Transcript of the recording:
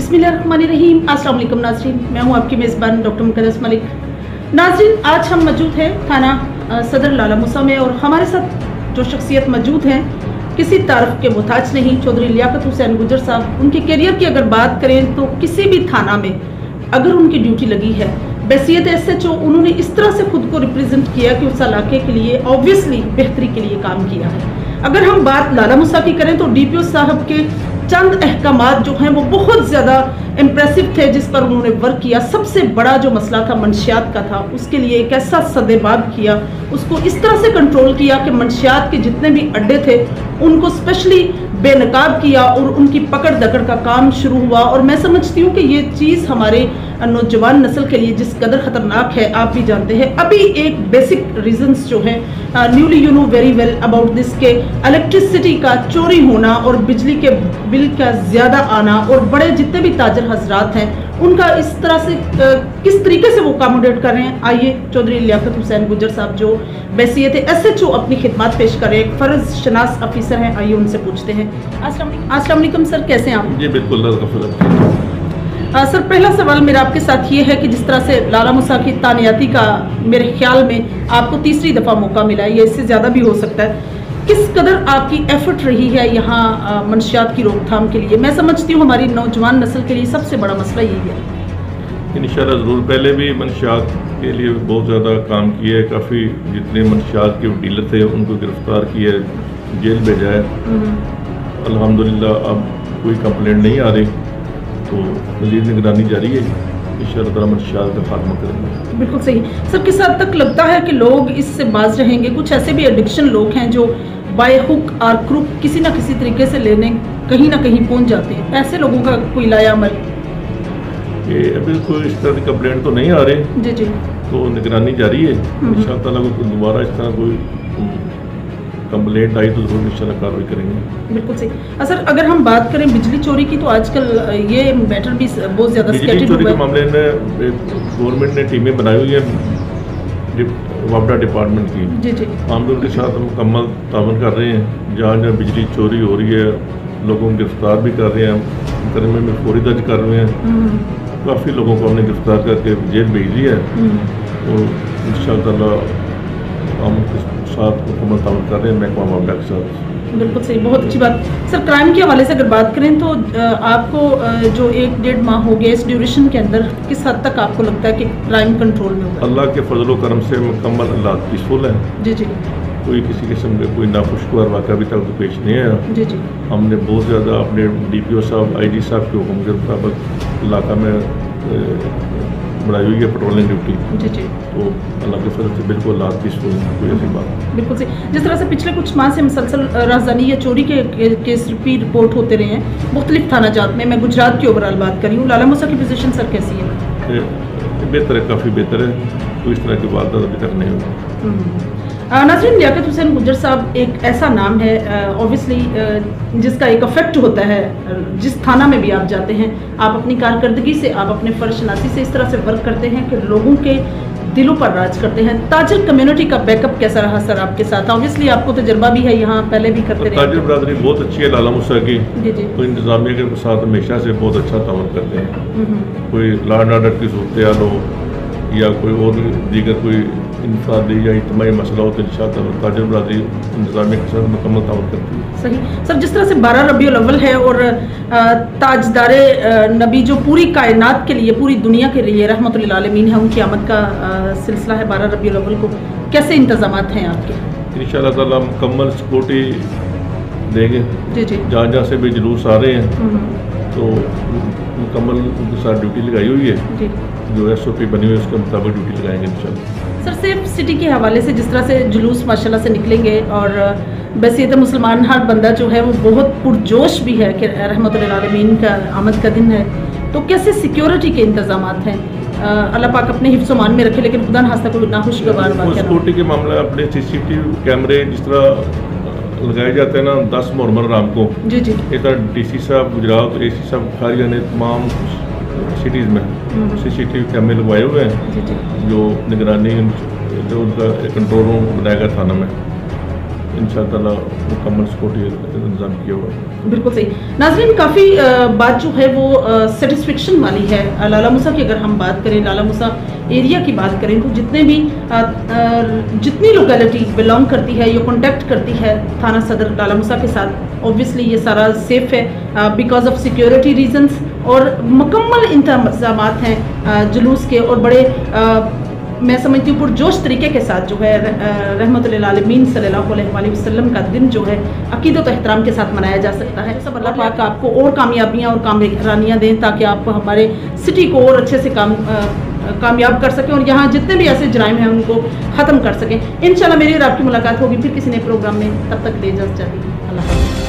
बिस्मिल्लाहिर्रहमानिर्रहीम। अस्सलाम वालेकुम नाज़रीन, मैं हूं आपकी मेज़बान डॉक्टर मुक़द्दस मलिक। नाज़रीन, आज हम मौजूद हैं थाना सदर लाला मूसा में और हमारे साथ जो शख्सियत मौजूद हैं किसी तारीफ के मोहताज नहीं, चौधरी लियाकत हुसैन गुजर साहब। उनके करियर की अगर बात करें तो किसी भी थाना में अगर उनकी ड्यूटी लगी है, बहसियत SHO उन्होंने इस तरह से खुद को रिप्रेजेंट किया कि उस इलाके के लिए ऑब्वियसली बेहतरी के लिए काम किया है। अगर हम बात लाला मूसा की करें तो DPO साहब के चंद अहकामात जो हैं वो बहुत ज़्यादा इम्प्रेसिव थे जिस पर उन्होंने वर्क किया। सबसे बड़ा जो मसला था मंशियात का था, उसके लिए एक ऐसा सदेबाब किया, उसको इस तरह से कंट्रोल किया कि मंशियात के जितने भी अड्डे थे उनको स्पेशली बेनकाब किया और उनकी पकड़ दकड़ का काम शुरू हुआ। और मैं समझती हूँ कि ये चीज़ हमारे नौजवान नस्ल के लिए जिस कदर ख़तरनाक है आप भी जानते हैं। अभी एक बेसिक रीजंस जो है newly you know very well about this के इलेक्ट्रिसिटी का चोरी होना और बिजली के बिल का ज़्यादा आना और बड़े जितने भी ताजर हजरात हैं उनका इस तरह से किस तरीके से वो अकोमोडेट कर रहे हैं। आइए चौधरी लियाकत हुसैन गुजर साहब जो बहसियत SHO अपनी खिदमत पेश कर रहे हैं, फ़र्ज शनास ऑफिसर हैं, आइए उनसे पूछते हैं। अस्सलाम वालेकुम सर, कैसे हैं आप? जी बिल्कुल सर, पहला सवाल मेरा आपके साथ ये है कि जिस तरह से लाला मूसा की तानियाती का मेरे ख्याल में आपको तीसरी दफ़ा मौका मिला है, ये इससे ज़्यादा भी हो सकता है, किस कदर आपकी एफर्ट रही है यहाँ मंशियात की रोकथाम के लिए? मैं समझती हूँ हमारी नौजवान नस्ल के लिए सबसे बड़ा मसला यही है। इंशाल्लाह ज़रूर, पहले भी मंशियात के लिए बहुत ज़्यादा काम किया है। काफ़ी जितने मंशियात के डीलर थे उनको गिरफ्तार किया है, जेल भेजा है। अल्हम्दुलिल्लाह अब कोई कंप्लेंट नहीं आ रही, तो मज़ीद निगरानी जारी है। इंशाअल्लाह मंशियात का खात्मा करेंगे। बिल्कुल सही सर, किस हद तक लगता है कि लोग इससे बाज रहेंगे? कुछ ऐसे भी एडिक्शन लोग हैं जो बाय हुक और क्रुक किसी ना किसी तरीके से लेने कहीं ना कहीं पहुंच जाते हैं, ऐसे लोगों का कोई लाया अमल? ये अभी कोई इस तरह की कंप्लेंट तो नहीं आ रही जी जी, तो निगरानी जारी है। इंशाअल्लाह कोई दोबारा इस तरह कोई कंप्लेंट आई तो जरूर इंशाअल्लाह कार्रवाई करेंगे। बिल्कुल सही। सर, अगर हम बात करें बिजली चोरी की तो आजकल ये मैटर भी बहुत ज़्यादा बिजली चोरी के मामले में गवर्नमेंट ने टीमें बनाई हुई है वापडा डिपार्टमेंट की। जी जी, आमदों के साथ मुकम्मल तावन कर रहे हैं। जहाँ जहाँ बिजली चोरी हो रही है लोगों को गिरफ्तार भी कर रहे हैं, मुकदमे में फौरी दर्ज कर रहे हैं। काफ़ी लोगों को हमने गिरफ्तार करके जेल भेज दिया है। तो इंशाअल्लाह हम साथ मुकम्मल तावन कर रहे हैं महकमा मामला के साथ। बिल्कुल सही, बहुत अच्छी बात। सर, क्राइम के हवाले से अगर बात करें तो आपको जो 1-1.5 माह हो गया इस ड्यूरेशन के अंदर किस हद तक आपको लगता है कि क्राइम कंट्रोल में होगा? अल्लाह के फजल करम से मुकम्मल हालात पीसफुल है। जी जी, कोई किसी किस्म का कोई नाखुशगवार वाक़ा अभी तक तो पेश नहीं आया। जी जी, हमने बहुत ज़्यादा अपने DPO साहब IG साहब के हुक्म के मुताबिक इलाका में बढ़ाई हुई है पेट्रोलिंग ड्यूटी। जी जी, तो अल्लाह के फजल से बिल्कुल हालात पीसफुल है, कोई ऐसी बात। बिल्कुल सही। जिस तरह से पिछले कुछ माह से मुसलसल राजधानी या चोरी के केस भी रिपोर्ट होते रहे हैं मुख्तलिफ थाना जात में, मैं गुजरात की ओवरऑल बात कर रही हूँ, लाला मूसा की पोजीशन सर कैसी है? बेहतर है, काफ़ी बेहतर है। कोई इस तरह की बात अभी तक नहीं हुई। नाज़रीन, लियाकत हुसैन गुजर साहब एक ऐसा नाम है ऑब्वियसली जिसका एक इफेक्ट होता है जिस थाना में भी आप जाते हैं। आप अपनी कारकर्दगी से, आप अपने फर्शनासी से इस तरह से वर्क करते हैं कि लोगों के दिलों पर राज करते हैं। ताजिर कम्युनिटी का बैकअप कैसा रहा सर आपके साथ? ऑब्वियसली आपको तजर्बा भी है, यहाँ पहले भी करते रहे। ताजिर बरादरी बहुत अच्छी है लाला मूसा की। जी जी, तो इंतजामिया के साथ हमेशा से बहुत अच्छा तावन करते हैं। कोई लॉ एंड ऑर्डर की सूरत हो या कोई और दीगर कोई इंफरादी या इज्तिमाई मसला हो तो इंशाअल्लाह ताजिर बरादरी इंतजामिया के साथ मुकम्मल तावन करती है। सही सर, जिस तरह से 12 रबीउल अव्वल है और ताजदारे नबी जो पूरी कायनात के लिए, पूरी दुनिया के लिए रहमतुल लिल आलमीन है, उनकी आमद का सिलसिला है 12 रबीउल अव्वल को, कैसे इंतजामात हैं आपके? इंशाअल्लाह ताला मुकम्मल सिक्योरिटी देंगे। जी जी, जहाँ जहाँ से भी जुलूस आ रहे हैं तो मुकम्मल उनके साथ ड्यूटी लगाई हुई है। जी, जो SOP बनी हुई है उसके मुताबिक ड्यूटी लगाएंगे इंशाअल्लाह। सर, सेफ सिटी के हवाले से जिस तरह से जुलूस माशाल्लाह से निकलेंगे और बहसियत मुसलमान हर बंदा जो है वो बहुत पुरजोश भी है कि रहमतुल लिल आलमीन का आमद का दिन है, तो कैसे सिक्योरिटी के इंतजामात हैं? अल्लाह पाक अपने हिफ्ज़ मान में रखे, लेकिन खुदा न खास्ता कोई नाखुशगवार वाक़या। सिक्योरिटी के मामले अपने CCTV कैमरे जिस तरह लगाए जाते हैं ना 10 मुहर्रम राम को। जी जी, इस तरह DC साहब गुजरात, AC साहब बुखारिया ने तमाम सिटीज़ में CCTV कैमरे लगवाए हुए हैं। जी जी, जो निगरानी जो उनका कंट्रोल रूम बनाया गया थाना में, इंशाअल्लाह मुकम्मल सिक्योरिटी इंतजाम किया हुआ है। बिल्कुल सही। नाज़रीन, काफ़ी बात जो है वो सेटिस्फेक्शन वाली है। लाला मूसा की अगर हम बात करें, लाला मूसा एरिया की बात करें, तो जितनी लोकेलिटी बिलोंग करती है या कॉन्टेक्ट करती है थाना सदर लाला मूसा के साथ, ऑब्वियसली ये सारा सेफ है बिकॉज ऑफ सिक्योरिटी रीजंस, और मुकम्मल इंतजामात हैं जुलूस के, और बड़े मैं समझती हूँ पुरजोश तरीके के साथ जो है रहमतुल्लिल आलमीन सल्लल्लाहु अलैहि वसल्लम का दिन जो है अकीदत और एहतराम के साथ मनाया जा सकता है। सब अल्लाह पाक आपको और कामयाबियाँ और कामरानियाँ दें, ताकि आप हमारे सिटी को और अच्छे से कामयाब कर सकें, और यहाँ जितने भी ऐसे जराइम हैं उनको ख़त्म कर सकें। इंशाल्लाह मेरी और आपकी मुलाकात होगी फिर किसी नए प्रोग्राम में। तब तक ले इजाज़त चाहिए। अल्लाह हाफ़िज़।